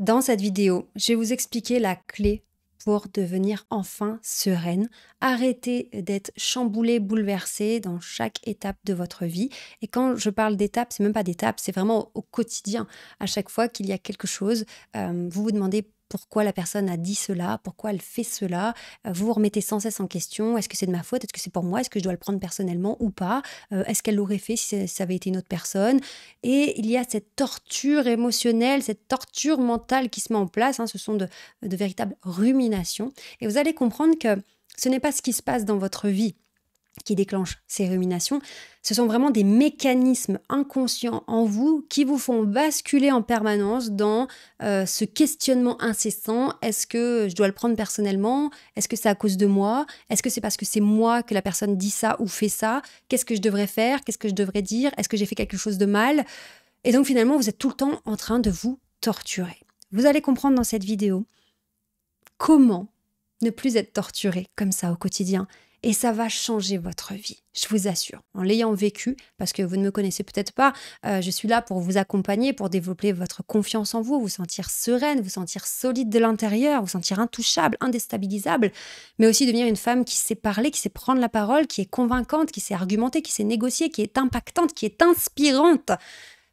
Dans cette vidéo, je vais vous expliquer la clé pour devenir enfin sereine. Arrêtez d'être chamboulée, bouleversée dans chaque étape de votre vie. Et quand je parle d'étapes, c'est même pas d'étapes, c'est vraiment au quotidien. À chaque fois qu'il y a quelque chose, vous vous demandez pourquoi la personne a dit cela, pourquoi elle fait cela. Vous vous remettez sans cesse en question. Est-ce que c'est de ma faute? Est-ce que c'est pour moi? Est-ce que je dois le prendre personnellement ou pas? Est-ce qu'elle l'aurait fait si ça avait été une autre personne? Et il y a cette torture émotionnelle, cette torture mentale qui se met en place. Ce sont de véritables ruminations. Et vous allez comprendre que ce n'est pas ce qui se passe dans votre vie qui déclenche ces ruminations. Ce sont vraiment des mécanismes inconscients en vous qui vous font basculer en permanence dans ce questionnement incessant. Est-ce que je dois le prendre personnellement? Est-ce que c'est à cause de moi? Est-ce que c'est parce que c'est moi que la personne dit ça ou fait ça? Qu'est-ce que je devrais faire? Qu'est-ce que je devrais dire? Est-ce que j'ai fait quelque chose de mal? Et donc finalement, vous êtes tout le temps en train de vous torturer. Vous allez comprendre dans cette vidéo comment ne plus être torturé comme ça au quotidien. Et ça va changer votre vie, je vous assure. En l'ayant vécu, parce que vous ne me connaissez peut-être pas, je suis là pour vous accompagner, pour développer votre confiance en vous, vous sentir sereine, vous sentir solide de l'intérieur, vous sentir intouchable, indéstabilisable, mais aussi devenir une femme qui sait parler, qui sait prendre la parole, qui est convaincante, qui sait argumenter, qui sait négocier, qui est impactante, qui est inspirante.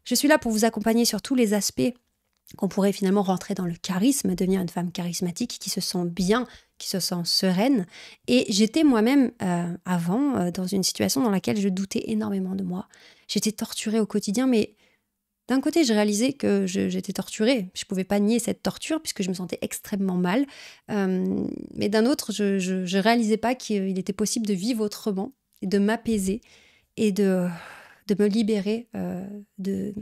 Je suis là pour vous accompagner sur tous les aspects qu'on pourrait finalement rentrer dans le charisme, devenir une femme charismatique qui se sent bien, qui se sent sereine. Et j'étais moi-même avant dans une situation dans laquelle je doutais énormément de moi. J'étais torturée au quotidien, mais d'un côté, je réalisais que j'étais torturée. Je ne pouvais pas nier cette torture puisque je me sentais extrêmement mal. Mais d'un autre, je ne réalisais pas qu'il était possible de vivre autrement, et de m'apaiser et de me libérer de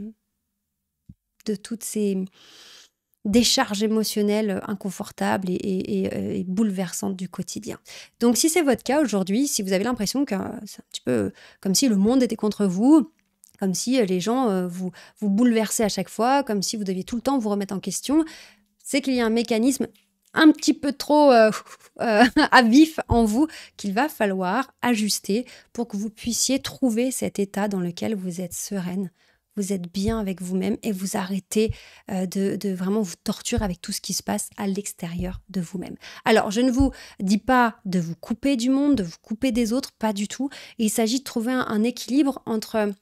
toutes ces décharges émotionnelles inconfortables et bouleversantes du quotidien. Donc si c'est votre cas aujourd'hui, si vous avez l'impression que c'est un petit peu comme si le monde était contre vous, comme si les gens vous bouleversaient à chaque fois, comme si vous deviez tout le temps vous remettre en question, c'est qu'il y a un mécanisme un petit peu trop à vif en vous qu'il va falloir ajuster pour que vous puissiez trouver cet état dans lequel vous êtes sereine, vous êtes bien avec vous-même et vous arrêtez de vraiment vous torturer avec tout ce qui se passe à l'extérieur de vous-même. Alors, je ne vous dis pas de vous couper du monde, de vous couper des autres, pas du tout. Il s'agit de trouver un équilibre entre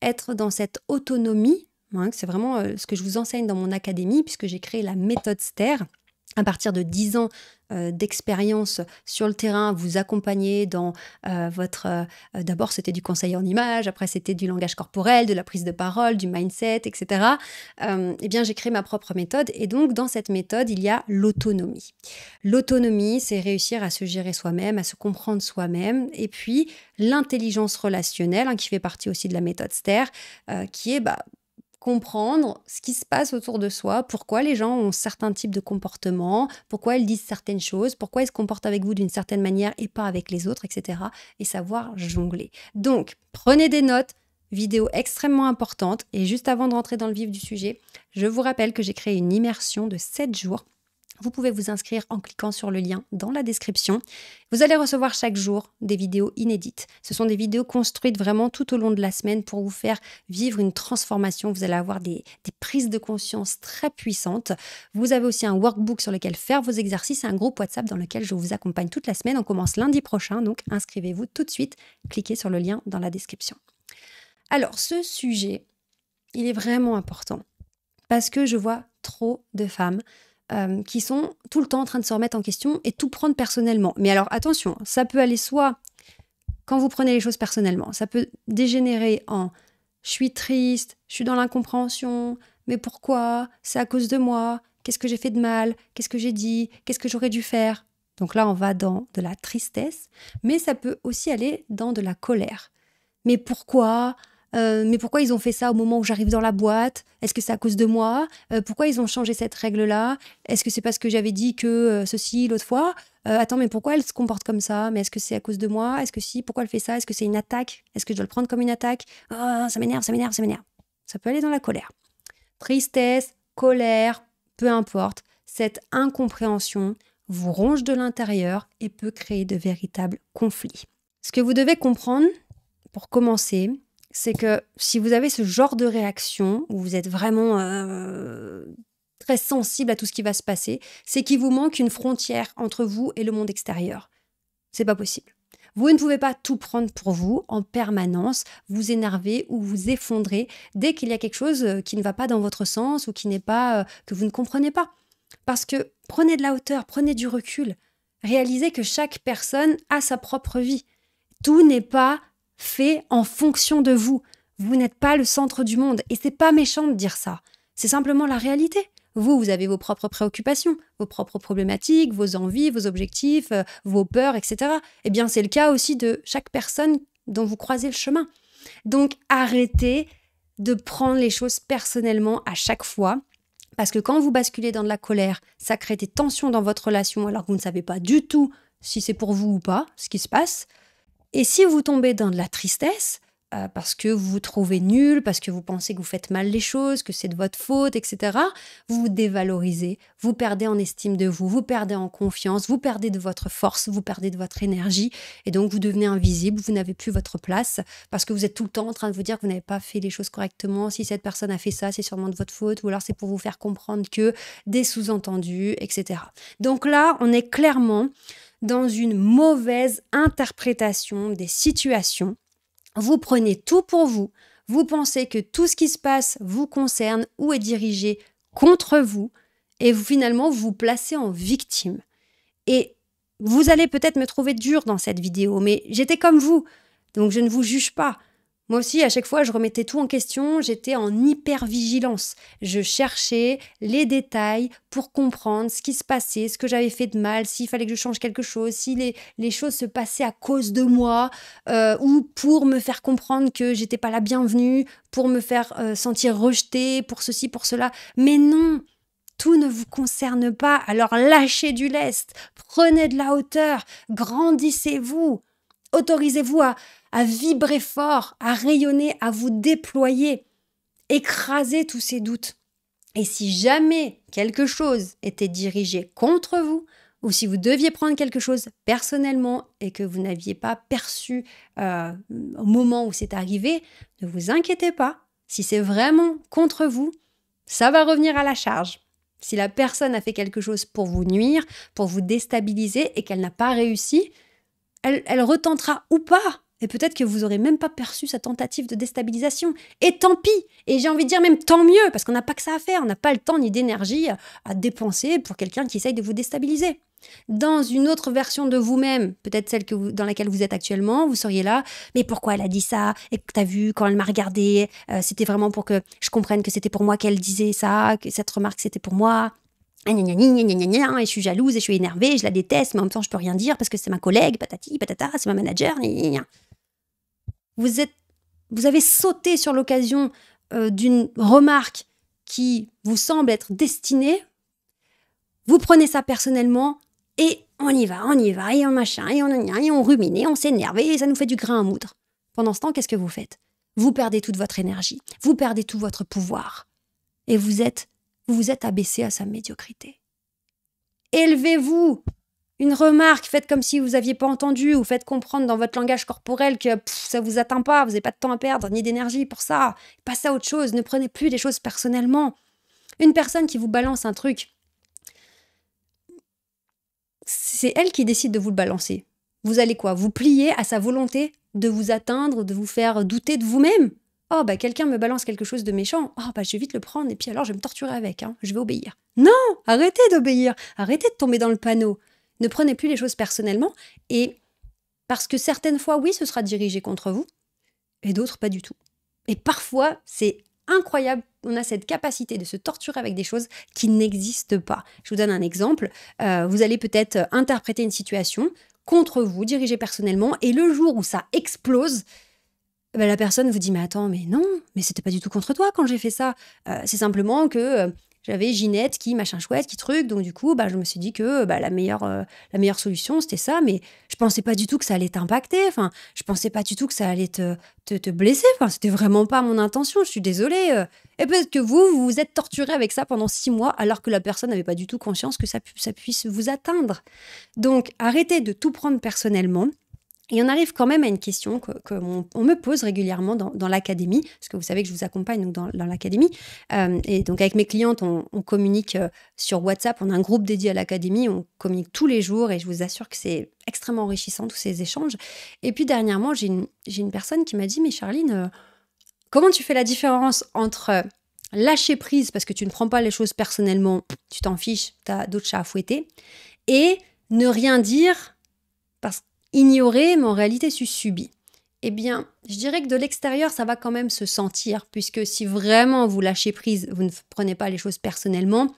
être dans cette autonomie, c'est vraiment ce que je vous enseigne dans mon académie, puisque j'ai créé la méthode STER. À partir de 10 ans d'expérience sur le terrain, vous accompagner dans votre... d'abord, c'était du conseil en images, après, c'était du langage corporel, de la prise de parole, du mindset, etc. Eh bien, j'ai créé ma propre méthode. Et donc, dans cette méthode, il y a l'autonomie. L'autonomie, c'est réussir à se gérer soi-même, à se comprendre soi-même. Et puis, l'intelligence relationnelle, qui fait partie aussi de la méthode STER, qui est... comprendre ce qui se passe autour de soi, pourquoi les gens ont certains types de comportements, pourquoi ils disent certaines choses, pourquoi ils se comportent avec vous d'une certaine manière et pas avec les autres, etc. Et savoir jongler. Donc, prenez des notes, vidéo extrêmement importante. Et juste avant de rentrer dans le vif du sujet, je vous rappelle que j'ai créé une immersion de 7 jours. Vous pouvez vous inscrire en cliquant sur le lien dans la description. Vous allez recevoir chaque jour des vidéos inédites. Ce sont des vidéos construites vraiment tout au long de la semaine pour vous faire vivre une transformation. Vous allez avoir des prises de conscience très puissantes. Vous avez aussi un workbook sur lequel faire vos exercices et un groupe WhatsApp dans lequel je vous accompagne toute la semaine. On commence lundi prochain, donc inscrivez-vous tout de suite. Cliquez sur le lien dans la description. Alors, ce sujet, il est vraiment important parce que je vois trop de femmes qui sont tout le temps en train de se remettre en question et tout prendre personnellement. Mais alors attention, ça peut aller soit quand vous prenez les choses personnellement, ça peut dégénérer en « je suis triste, je suis dans l'incompréhension, mais pourquoi? C'est à cause de moi, qu'est-ce que j'ai fait de mal? Qu'est-ce que j'ai dit? Qu'est-ce que j'aurais dû faire ?» Donc là, on va dans de la tristesse, mais ça peut aussi aller dans de la colère. Mais pourquoi? Mais pourquoi ils ont fait ça au moment où j'arrive dans la boîte? Est-ce que c'est à cause de moi? Pourquoi ils ont changé cette règle-là? Est-ce que c'est parce que j'avais dit que ceci l'autre fois? Attends, mais pourquoi elle se comporte comme ça? Mais est-ce que c'est à cause de moi? Est-ce que si? Pourquoi elle fait ça? Est-ce que c'est une attaque? Est-ce que je dois le prendre comme une attaque? Oh, ça m'énerve, ça m'énerve, ça m'énerve. Ça peut aller dans la colère. Tristesse, colère, peu importe. Cette incompréhension vous ronge de l'intérieur et peut créer de véritables conflits. Ce que vous devez comprendre, pour commencer, c'est que si vous avez ce genre de réaction où vous êtes vraiment très sensible à tout ce qui va se passer, c'est qu'il vous manque une frontière entre vous et le monde extérieur. C'est pas possible. Vous ne pouvez pas tout prendre pour vous en permanence, vous énerver ou vous effondrer dès qu'il y a quelque chose qui ne va pas dans votre sens ou qui n'est pas que vous ne comprenez pas. Parce que prenez de la hauteur, prenez du recul. Réalisez que chaque personne a sa propre vie. Tout n'est pas fait en fonction de vous. Vous n'êtes pas le centre du monde. Et c'est pas méchant de dire ça. C'est simplement la réalité. Vous avez vos propres préoccupations, vos propres problématiques, vos envies, vos objectifs, vos peurs, etc. Eh bien, c'est le cas aussi de chaque personne dont vous croisez le chemin. Donc, arrêtez de prendre les choses personnellement à chaque fois. Parce que quand vous basculez dans de la colère, ça crée des tensions dans votre relation alors que vous ne savez pas du tout si c'est pour vous ou pas ce qui se passe. Et si vous tombez dans de la tristesse, parce que vous vous trouvez nul, parce que vous pensez que vous faites mal les choses, que c'est de votre faute, etc., vous vous dévalorisez, vous perdez en estime de vous, vous perdez en confiance, vous perdez de votre force, vous perdez de votre énergie, et donc vous devenez invisible, vous n'avez plus votre place, parce que vous êtes tout le temps en train de vous dire que vous n'avez pas fait les choses correctement, si cette personne a fait ça, c'est sûrement de votre faute, ou alors c'est pour vous faire comprendre que, des sous-entendus, etc. Donc là, on est clairement dans une mauvaise interprétation des situations. Vous prenez tout pour vous, vous pensez que tout ce qui se passe vous concerne ou est dirigé contre vous, et finalement vous vous placez en victime. Et vous allez peut-être me trouver dur dans cette vidéo, mais j'étais comme vous, donc je ne vous juge pas. Moi aussi, à chaque fois, je remettais tout en question, j'étais en hyper-vigilance. Je cherchais les détails pour comprendre ce qui se passait, ce que j'avais fait de mal, s'il fallait que je change quelque chose, si les choses se passaient à cause de moi, ou pour me faire comprendre que j'étais pas la bienvenue, pour me faire sentir rejetée, pour ceci, pour cela. Mais non, tout ne vous concerne pas, alors lâchez du lest, prenez de la hauteur, grandissez-vous. Autorisez-vous à vibrer fort, à rayonner, à vous déployer. Écrasez tous ces doutes. Et si jamais quelque chose était dirigé contre vous, ou si vous deviez prendre quelque chose personnellement et que vous n'aviez pas perçu au moment où c'est arrivé, ne vous inquiétez pas. Si c'est vraiment contre vous, ça va revenir à la charge. Si la personne a fait quelque chose pour vous nuire, pour vous déstabiliser et qu'elle n'a pas réussi, elle retentera ou pas. Et peut-être que vous n'aurez même pas perçu sa tentative de déstabilisation. Et tant pis. Et j'ai envie de dire même tant mieux, parce qu'on n'a pas que ça à faire. On n'a pas le temps ni d'énergie à dépenser pour quelqu'un qui essaye de vous déstabiliser. Dans une autre version de vous-même, peut-être celle dans laquelle vous êtes actuellement, vous seriez là, mais pourquoi elle a dit ça? Et que t'as vu, quand elle m'a regardé, c'était vraiment pour que je comprenne que c'était pour moi qu'elle disait ça, que cette remarque c'était pour moi. Et je suis jalouse et je suis énervée, je la déteste, mais en même temps je peux rien dire parce que c'est ma collègue, patati, patata, c'est ma manager. Vous avez sauté sur l'occasion d'une remarque qui vous semble être destinée, vous prenez ça personnellement et on y va, et on machin, et on rumine, et on s'énerve, et ça nous fait du grain à moudre. Pendant ce temps, qu'est-ce que vous faites? Vous perdez toute votre énergie, vous perdez tout votre pouvoir, et vous vous êtes abaissé à sa médiocrité. Élevez-vous. Une remarque, faites comme si vous n'aviez pas entendu, ou faites comprendre dans votre langage corporel que ça ne vous atteint pas, vous n'avez pas de temps à perdre, ni d'énergie pour ça. Passez à autre chose, ne prenez plus les choses personnellement. Une personne qui vous balance un truc, c'est elle qui décide de vous le balancer. Vous allez quoi? Vous plier à sa volonté de vous atteindre, de vous faire douter de vous-même? Oh, quelqu'un me balance quelque chose de méchant. Oh, je vais vite le prendre et puis alors je vais me torturer avec. Je vais obéir. Non, arrêtez d'obéir. Arrêtez de tomber dans le panneau. Ne prenez plus les choses personnellement. Et parce que certaines fois, oui, ce sera dirigé contre vous et d'autres pas du tout. Et parfois, c'est incroyable. On a cette capacité de se torturer avec des choses qui n'existent pas. Je vous donne un exemple. Vous allez peut-être interpréter une situation contre vous, dirigée personnellement, et le jour où ça explose, la personne vous dit « Mais attends, mais non, mais c'était pas du tout contre toi quand j'ai fait ça. C'est simplement que j'avais Ginette qui machin chouette, qui truc, donc du coup, je me suis dit que la meilleure solution, c'était ça, mais je pensais pas du tout que ça allait t'impacter, enfin, je pensais pas du tout que ça allait te blesser, enfin, c'était vraiment pas mon intention, je suis désolée. Et peut-être que vous vous êtes torturé avec ça pendant 6 mois, alors que la personne n'avait pas du tout conscience que ça puisse vous atteindre. Donc, arrêtez de tout prendre personnellement. Et on arrive quand même à une question on me pose régulièrement dans l'académie, parce que vous savez que je vous accompagne donc dans l'académie. Et donc avec mes clientes, on communique sur WhatsApp, on a un groupe dédié à l'académie, on communique tous les jours et je vous assure que c'est extrêmement enrichissant tous ces échanges. Et puis dernièrement, j'ai une personne qui m'a dit « Mais Charline, comment tu fais la différence entre lâcher prise parce que tu ne prends pas les choses personnellement, tu t'en fiches, tu as d'autres chats à fouetter, et ne rien dire parce ignorer, mais en réalité, tu subis. » Eh bien, je dirais que de l'extérieur, ça va quand même se sentir, puisque si vraiment vous lâchez prise, vous ne prenez pas les choses personnellement,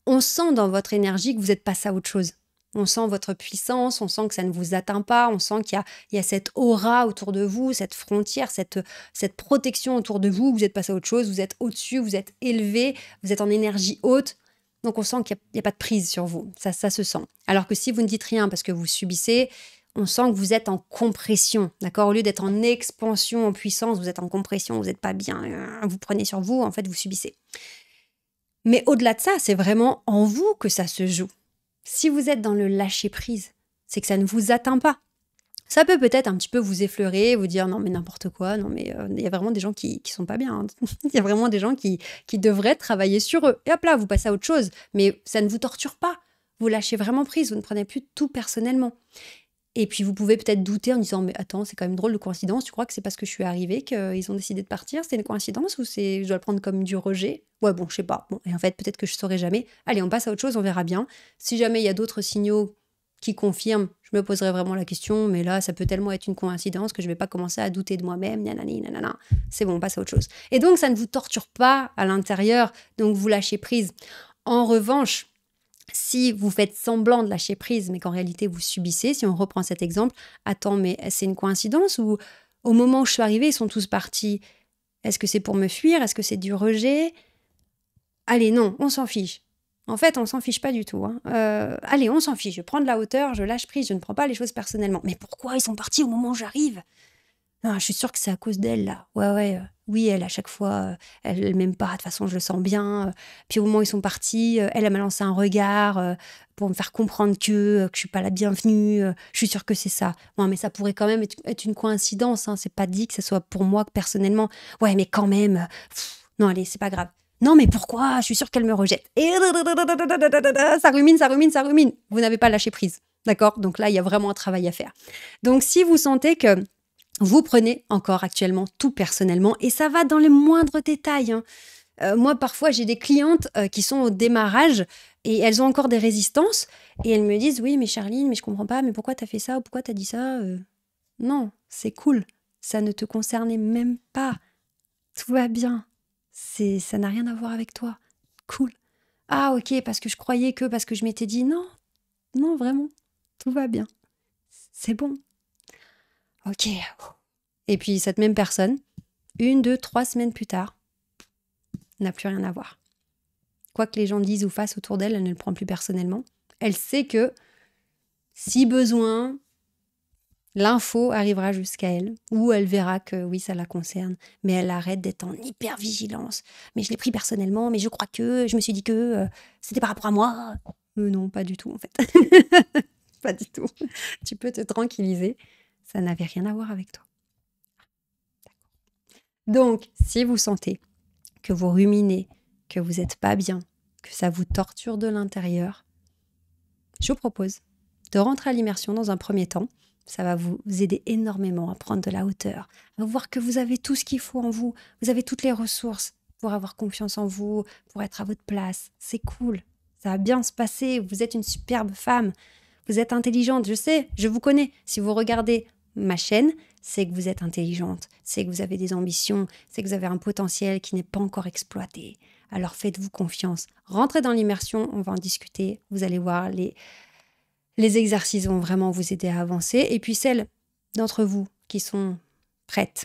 on sent dans votre énergie que vous êtes passé à autre chose. On sent votre puissance, on sent que ça ne vous atteint pas, on sent qu'il y a cette aura autour de vous, cette frontière, cette protection autour de vous, vous êtes passé à autre chose, vous êtes au-dessus, vous êtes élevé, vous êtes en énergie haute. Donc on sent qu'il n'y a pas de prise sur vous, ça se sent. Alors que si vous ne dites rien parce que vous subissez, on sent que vous êtes en compression, d'accord? Au lieu d'être en expansion, en puissance, vous êtes en compression, vous n'êtes pas bien, vous prenez sur vous, en fait vous subissez. Mais au-delà de ça, c'est vraiment en vous que ça se joue. Si vous êtes dans le lâcher-prise, c'est que ça ne vous atteint pas. Ça peut peut-être un petit peu vous effleurer, vous dire non mais n'importe quoi, non mais il y a vraiment des gens qui sont pas bien. Hein. Il y a vraiment des gens qui devraient travailler sur eux. Et hop là, vous passez à autre chose. Mais ça ne vous torture pas. Vous lâchez vraiment prise, vous ne prenez plus tout personnellement. Et puis vous pouvez peut-être douter en disant mais attends, c'est quand même drôle de coïncidence, tu crois que c'est parce que je suis arrivée qu'ils ont décidé de partir, c'était une coïncidence ou je dois le prendre comme du rejet? Ouais bon, je sais pas. Bon, et en fait peut-être que je saurai jamais. Allez, on passe à autre chose, on verra bien. Si jamais il y a d'autres signaux qui confirment, je me poserai vraiment la question, mais là ça peut tellement être une coïncidence que je vais pas commencer à douter de moi-même, nanani, nanana. C'est bon, on passe à autre chose. Et donc ça ne vous torture pas à l'intérieur, donc vous lâchez prise. En revanche, si vous faites semblant de lâcher prise, mais qu'en réalité vous subissez, si on reprend cet exemple, attends, mais c'est une coïncidence ou au moment où je suis arrivée, ils sont tous partis? Est-ce que c'est pour me fuir? Est-ce que c'est du rejet? Allez, non, on s'en fiche. En fait, on s'en fiche pas du tout. Hein. Allez, on s'en fiche. Je prends de la hauteur, je lâche prise, je ne prends pas les choses personnellement. Mais pourquoi ils sont partis au moment où j'arrive? Non, je suis sûre que c'est à cause d'elle, là. Ouais. Oui, elle, à chaque fois, elle m'aime pas. De toute façon, je le sens bien. Puis au moment où ils sont partis, elle m'a lancé un regard pour me faire comprendre que je suis pas la bienvenue. Je suis sûre que c'est ça. Bon, mais ça pourrait quand même être une coïncidence. Hein. C'est pas dit que ce soit pour moi personnellement. Ouais, mais quand même. Non, allez, c'est pas grave. Non, mais pourquoi? Je suis sûre qu'elle me rejette. Et ça rumine. Vous n'avez pas lâché prise. D'accord? Donc là, il y a vraiment un travail à faire. Donc, si vous sentez que vous prenez encore actuellement tout personnellement et ça va dans les moindres détails. Hein. Moi, parfois, j'ai des clientes qui sont au démarrage et elles ont encore des résistances et elles me disent « Oui, mais Charline, mais je comprends pas, mais pourquoi t'as fait ça ou pourquoi t'as dit ça ?» Non, c'est cool. Ça ne te concernait même pas. Tout va bien. Ça n'a rien à voir avec toi. Cool. Ah, ok, parce que je croyais parce que je m'étais dit « Non, vraiment, tout va bien. C'est bon. » Ok. Et puis cette même personne, 1, 2, 3 semaines plus tard, n'a plus rien à voir. Quoi que les gens disent ou fassent autour d'elle, elle ne le prend plus personnellement. Elle sait que, si besoin, l'info arrivera jusqu'à elle, ou elle verra que oui, ça la concerne, mais elle arrête d'être en hyper-vigilance. Mais je l'ai pris personnellement, mais je crois que, je me suis dit que c'était par rapport à moi. Non, pas du tout en fait. Pas du tout. Tu peux te tranquilliser. Ça n'avait rien à voir avec toi. Donc, si vous sentez que vous ruminez, que vous n'êtes pas bien, que ça vous torture de l'intérieur, je vous propose de rentrer à l'immersion dans un premier temps. Ça va vous aider énormément à prendre de la hauteur, à voir que vous avez tout ce qu'il faut en vous, vous avez toutes les ressources pour avoir confiance en vous, pour être à votre place. C'est cool, ça va bien se passer, vous êtes une superbe femme, vous êtes intelligente, je sais, je vous connais. Si vous regardez ma chaîne, c'est que vous êtes intelligente, c'est que vous avez des ambitions, c'est que vous avez un potentiel qui n'est pas encore exploité. Alors faites-vous confiance. Rentrez dans l'immersion, on va en discuter. Vous allez voir, les exercices vont vraiment vous aider à avancer. Et puis celles d'entre vous qui sont prêtes,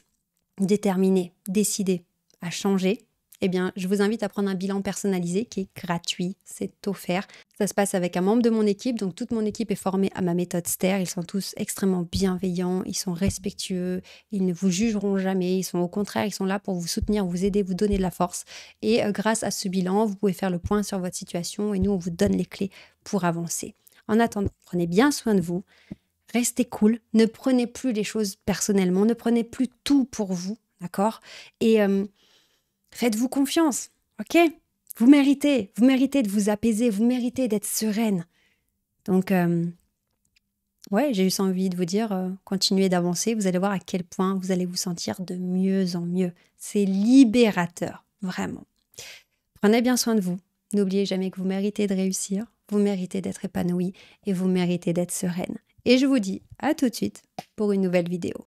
déterminées, décidées à changer, eh bien, je vous invite à prendre un bilan personnalisé qui est gratuit, c'est offert. Ça se passe avec un membre de mon équipe, donc toute mon équipe est formée à ma méthode STER. Ils sont tous extrêmement bienveillants, ils sont respectueux, ils ne vous jugeront jamais, au contraire, ils sont là pour vous soutenir, vous aider, vous donner de la force. Et grâce à ce bilan, vous pouvez faire le point sur votre situation et nous, on vous donne les clés pour avancer. En attendant, prenez bien soin de vous, Restez cool, ne prenez plus les choses personnellement, ne prenez plus tout pour vous, d'accord? Et faites-vous confiance, ok? Vous méritez de vous apaiser, vous méritez d'être sereine. Donc, ouais, j'ai juste envie de vous dire, continuez d'avancer, vous allez voir à quel point vous allez vous sentir de mieux en mieux. C'est libérateur, vraiment. Prenez bien soin de vous. N'oubliez jamais que vous méritez de réussir, vous méritez d'être épanoui et vous méritez d'être sereine. Et je vous dis à tout de suite pour une nouvelle vidéo.